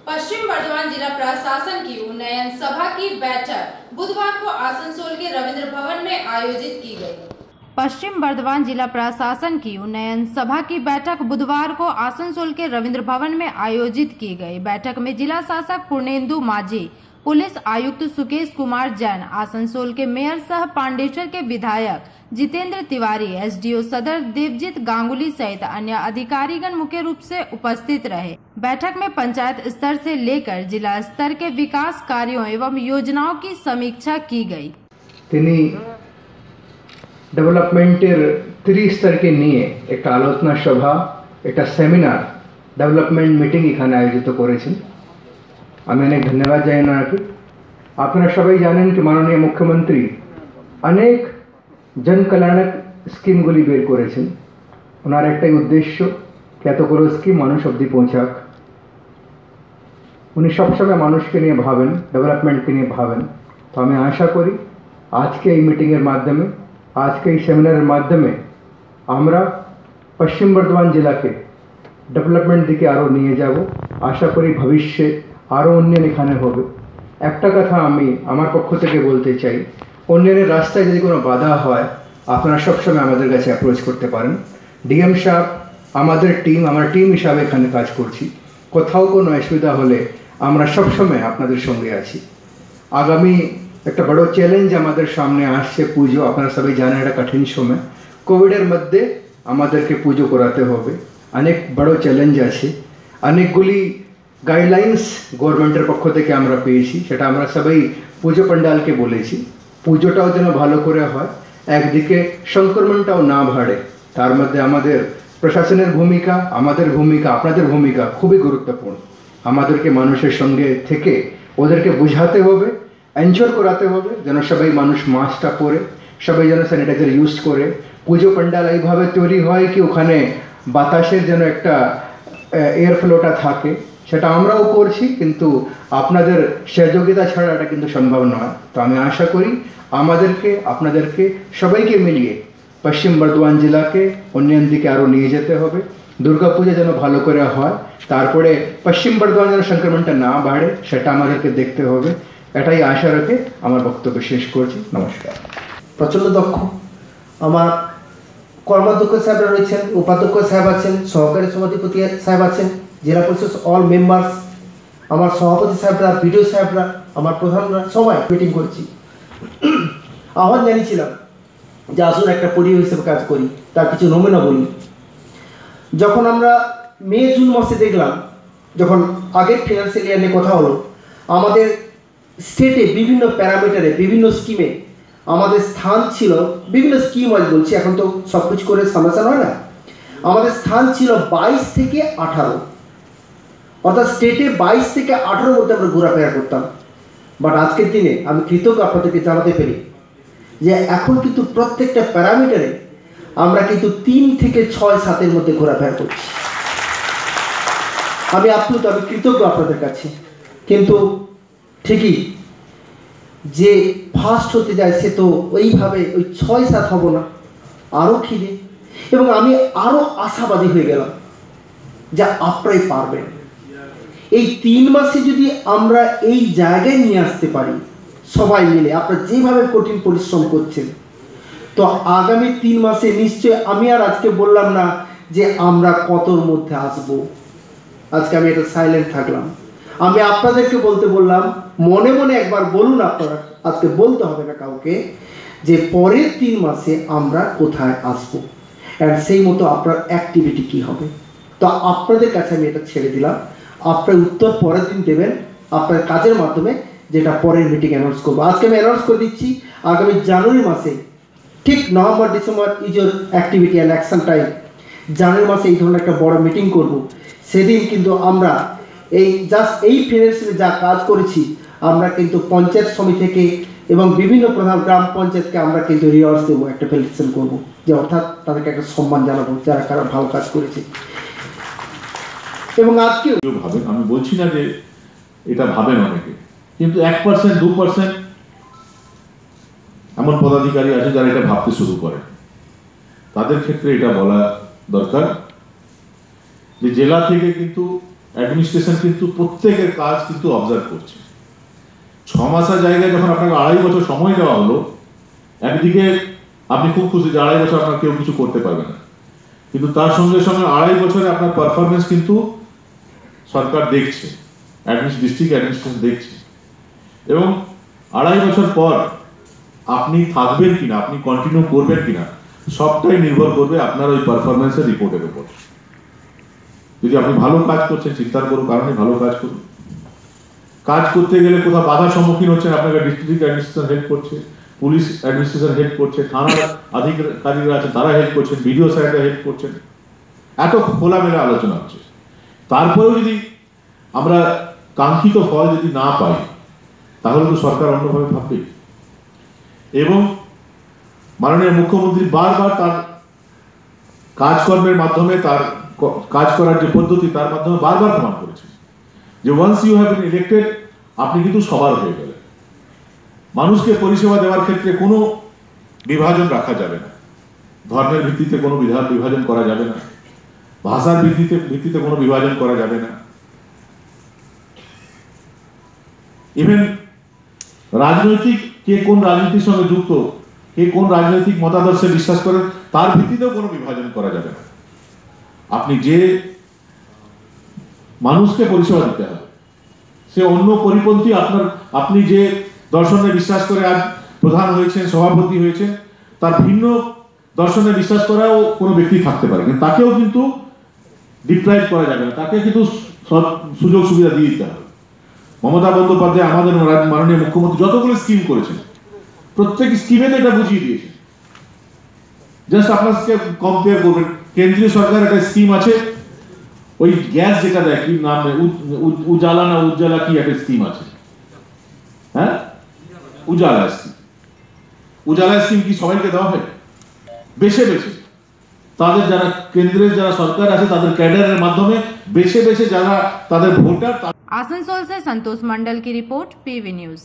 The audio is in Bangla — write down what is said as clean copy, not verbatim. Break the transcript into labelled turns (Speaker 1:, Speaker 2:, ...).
Speaker 1: पश्चिम बर्धमान जिला प्रशासन की उन्नयन सभा की बैठक बुधवार को आसनसोल के रविंद्र भवन में आयोजित की गई। पश्चिम बर्धमान जिला प्रशासन की उन्नयन सभा की बैठक बुधवार को आसनसोल के रविंद्र भवन में आयोजित की गई। बैठक में जिला शासक पूर्णेंदु माझी, पुलिस आयुक्त सुकेश कुमार जैन, आसनसोल के मेयर सह पांडेश्वर के विधायक जितेंद्र तिवारी, एसडीओ सदर देवजीत गांगुली सहित अन्य अधिकारीगण मुख्य रूप से उपस्थित रहे। बैठक में पंचायत स्तर से लेकर जिला स्तर के विकास कार्यों एवं योजनाओं की समीक्षा की गई।
Speaker 2: डेवलपमेंटेर त्रिस्तर के निये एक आलोचना सभा एक सेमिनार डेवलपमेंट मीटिंग एखाने आयोजित करेছেন। আমি অনেক ধন্যবাদ জানাই ওনাকে। আপনারা সবাই জানেন कि माननीय मुख्यमंत्री अनेक जन कल्याणक स्कीमগুলি বের করেছেন। ওনার একটাই উদ্দেশ্য कि এতগুলো স্কিম মানুষ অবধি পৌঁছাক। উনি সবসময় মানুষকে নিয়ে ভাবেন, ডেভেলপমেন্টকে নিয়ে ভাবেন। তো আমি আশা করি আজকে এই মিটিংয়ের মাধ্যমে, আজকে এই সেমিনারের মাধ্যমে আমরা পশ্চিম বর্ধমান জেলাকে ডেভেলপমেন্ট দিকে আরও নিয়ে যাব। আশা করি ভবিষ্যতে আরও উন্নয়ন এখানে হবে। একটা কথা আমি আমার পক্ষ থেকে বলতে চাই, উন্নয়নের রাস্তায় যদি কোনো বাধা হয় আপনারা সবসময় আমাদের কাছে অ্যাপ্রোচ করতে পারেন। ডিএম সাহেব আমাদের টিম হিসাবে এখানে কাজ করছি। কোথাও কোনো অসুবিধা হলে আমরা সবসময় আপনাদের সঙ্গে আছি। আগামী একটা বড় চ্যালেঞ্জ আমাদের সামনে আসছে পুজো। আপনারা সবাই জানেন এটা কঠিন সময়, কোভিডের মধ্যে আমাদেরকে পুজো করাতে হবে। অনেক বড় চ্যালেঞ্জ আছে, অনেকগুলি গাইডলাইন্স গভর্নমেন্টের পক্ষ থেকে আমরা পেয়েছি। সেটা আমরা সবাই পুজো পণ্ডালকে বলেছি পুজোটাও যেন ভালো করে হয়, একদিকে সংক্রমণটাও না বাড়ে। তার মধ্যে আমাদের প্রশাসনের ভূমিকা, আমাদের ভূমিকা, আপনাদের ভূমিকা খুবই গুরুত্বপূর্ণ। আমাদেরকে মানুষের সঙ্গে থেকে ওদেরকে বোঝাতে হবে, এনশিওর করাতে হবে যেন সবাই মানুষ মাস্কটা পরে, সবাই যেন স্যানিটাইজার ইউজ করে। পুজো পণ্ডাল এইভাবে তৈরি হয় কি ওখানে বাতাসের যেন একটা এয়ার ফ্লোটা থাকে। সেটা আমরাও করছি, কিন্তু আপনাদের সহযোগিতা ছাড়া এটা কিন্তু সম্ভব নয়। তো আমি আশা করি আমাদেরকে, আপনাদেরকে সবাইকে মিলিয়ে পশ্চিম বর্ধমান জেলাকে উন্নয়ন দিকে আরও নিয়ে যেতে হবে। দুর্গাপূজা যেন ভালো করে হয়, তারপরে পশ্চিম বর্ধমান যেন সংক্রমণটা না বাড়ে সেটা আমাদেরকে দেখতে হবে। এটাই আশা রেখে আমার বক্তব্য শেষ করছি। নমস্কার।
Speaker 3: প্রচণ্ড দক্ষ আমার কর্মাধ্যক্ষ সাহেবরা রয়েছেন, উপাধ্যক্ষ সাহেব আছেন, সহকারী সভাধিপতি সাহেব আছেন, জেলা পরিষদ অল মেম্বার্স, আমার সভাপতি সাহেবরা, বিডিও সাহেবরা, আমার প্রধানরা সবাই মিটিং করেছি। আহ্বান জানিয়েছিলাম যে আসুন একটা পরিবার হিসেবে কাজ করি, তার কিছু নমুনা বলি। যখন আমরা মে জুন মাসে দেখলাম, যখন আগের ফিনান্সিয়াল ইয়ার নিয়ে কথা হলো, আমাদের স্টেটে বিভিন্ন প্যারামিটারে বিভিন্ন স্কিমে আমাদের স্থান ছিল, বিভিন্ন স্কিম আজ বলছি, এখন তো সব কিছু করে সামেশন হয় না, আমাদের স্থান ছিল 22 থেকে 18, অর্থাৎ স্টেটে 22 থেকে 18 মধ্যে আমরা ঘোরাফেরা করতাম। বাট আজকের দিনে আমি কৃতজ্ঞ আপনাদেরকে জানাতে পেরে যে এখন কিন্তু প্রত্যেকটা প্যারামিটারে আমরা কিন্তু 3 থেকে 6-7-এর মধ্যে ঘোরাফেরা করছি। আমি আপ্লুত, আমি কৃতজ্ঞ আপনাদের কাছে। কিন্তু ঠিকই যে ফার্স্ট হতে যায় সে তো ওইভাবে ওই 6-7 হব না, আরও খিদে, এবং আমি আরও আশাবাদী হয়ে গেলাম যে আপনারাই পারবেন। এই 3 মাসে যদি আমরা এই জায়গায় নিয়ে আসতে পারি সবাই মিলে, আপনারা যেভাবে কঠিন পরিশ্রম করছেন, তো আগামী 3 মাসে নিশ্চয়, আমি আর আজকে বললাম না যে আমরা কতর মধ্যে আসব, আজকে আমি এটা সাইলেন্ট থাকলাম। আমি আপনাদেরকে বলতে বললাম, মনে মনে একবার বলুন আপনারা, আজকে বলতে হবে না কাউকে, যে পরের 3 মাসে আমরা কোথায় আসবো, অ্যান্ড সেই মতো আপনার অ্যাক্টিভিটি কী হবে। তো আপনাদের কাছে আমি এটা ছেড়ে দিলাম, আপনার উত্তর পরের দিন দেবেন আপনার কাজের মাধ্যমে, যেটা পরের মিটিং অ্যানাউন্স করবো। আজকে আমি অ্যানাউন্স করে দিচ্ছি, আগামী জানুয়ারি মাসে, ঠিক November December is your activity and action time, জানুয়ারি মাসে এই ধরনের একটা বড় মিটিং করব। সেদিন কিন্তু আমরা এই জাস্ট এই ফিনান্সিয়ালে যা কাজ করেছি, আমরা কিন্তু পঞ্চায়েত সমিতি থেকে এবং বিভিন্ন প্রধান গ্রাম পঞ্চায়েতকে আমরা কিন্তু রিওয়ার্ডস দেবো, একটা ফেলিসিটেশন করবো, যে অর্থাৎ তাদেরকে একটা সম্মান জানাবো যারা কারা ভালো কাজ করেছে। এবং আজকে
Speaker 4: ভাবেন, আমি বলছি না যে এটা ভাবেন অনেকে, কিন্তু 1% 2% এমন পদাধিকারী আছে যারা এটা ভাবতে শুরু করে। তাদের ক্ষেত্রে এটা বলা দরকার যে জেলা থেকে কিন্তু অ্যাডমিনিস্ট্রেশন কিন্তু প্রত্যেকের কাজ কিন্তু অবজার্ভ করছে। 6 মাসের জায়গায় যখন আপনাকে 2.5 বছর সময় দেওয়া হলো, একদিকে আপনি খুব খুশি যে 2.5 বছর আপনার কেউ কিছু করতে পারবে না, কিন্তু তার সঙ্গে সঙ্গে 2.5 বছরে আপনার পারফরমেন্স কিন্তু সরকার দেখছে, ডিস্ট্রিক্ট অ্যাডমিনিস্ট্রেশন দেখছে, এবং 2.5 বছর পর আপনি থাকবেন কিনা, আপনি কন্টিনিউ করবেন কিনা, সবটাই নির্ভর করবে আপনার ওই পারফরমেন্সের রিপোর্টের উপর। যদি আপনি ভালো কাজ করছেন, চিন্তার কোনো কারণে ভালো কাজ করুন। কাজ করতে গেলে কোথাও বাধার সম্মুখীন হচ্ছেন, আপনাকে ডিস্ট্রিক্ট অ্যাডমিনিস্ট্রেশন হেল্প করছে, পুলিশ অ্যাডমিনিস্ট্রেশন হেল্প করছে, থানার আধিকারিকরা আছেন তারা হেল্প করছেন, বিডিও স্যারেরা হেল্প করছেন, এত খোলামেলা আলোচনা হচ্ছে। তারপরেও যদি আমরা কাঙ্ক্ষিত ফল যদি না পাই, তাহলে তো সরকার অন্যভাবে ভাববে। এবং মাননীয় মুখ্যমন্ত্রী বারবার তার কাজকর্মের মাধ্যমে, তার কাজ করার যে পদ্ধতি তার মাধ্যমে বারবার প্রমাণ করেছে যে once you have been elected, আপনি কিন্তু সবার হয়ে গেলেন। মানুষকে পরিষেবা দেওয়ার ক্ষেত্রে কোনো বিভাজন রাখা যাবে না, ধর্মের ভিত্তিতে কোনো বিভাজন করা যাবে না, ভাষার ভিত্তিতে কোনো বিভাজন করা যাবে না। ইভেন রাজনৈতিক, কে কোন রাজনীতির সঙ্গে যুক্ত, কে কোন রাজনৈতিক মতাদর্শে বিশ্বাস করেন, তার ভিত্তিতেও কোনো বিভাজন করা যাবে না। আপনি যে মানুষকে পরিষেবা দিতে হবে, সে অন্য পরিপন্থী, আপনি যে দর্শনে বিশ্বাস করে আজ প্রধান হয়েছেন, সভাপতি হয়েছেন, তার ভিন্ন দর্শনে বিশ্বাস করাও কোনো ব্যক্তি থাকতে পারে, কিন্তু তাকেও কিন্তু ডিপ্রাইভ করা যাবে না, তাকে কিন্তু সুযোগ সুবিধা দিয়ে দিতে হবে। মমতা বন্দ্যোপাধ্যায় আমাদের মাননীয় মুখ্যমন্ত্রী যতগুলো স্কিম করেছেন, প্রত্যেক স্কিমে এটা বুঝিয়ে দিয়েছেন। জাস্ট আপনাকে কম্পেয়ার করবেন, কেন্দ্রীয় সরকার একটা স্কিম আছে, ওই গ্যাস যেটা দেয়, কি নাম, উজালা না উজ্জ্বলা কি একটা স্কিম আছে, হ্যাঁ, উজালা স্কিম। উজালা স্কিম কি সবাইকে দেওয়া হয়? বেছে বেছে তাদের, যারা কেন্দ্রের যারা সরকার আছে তাদের ক্যাডারের মাধ্যমে বেছে বেছে যারা তাদের ভোটার।
Speaker 1: आसनसोल से संतोष मंडल की रिपोर्ट, पीवी न्यूज।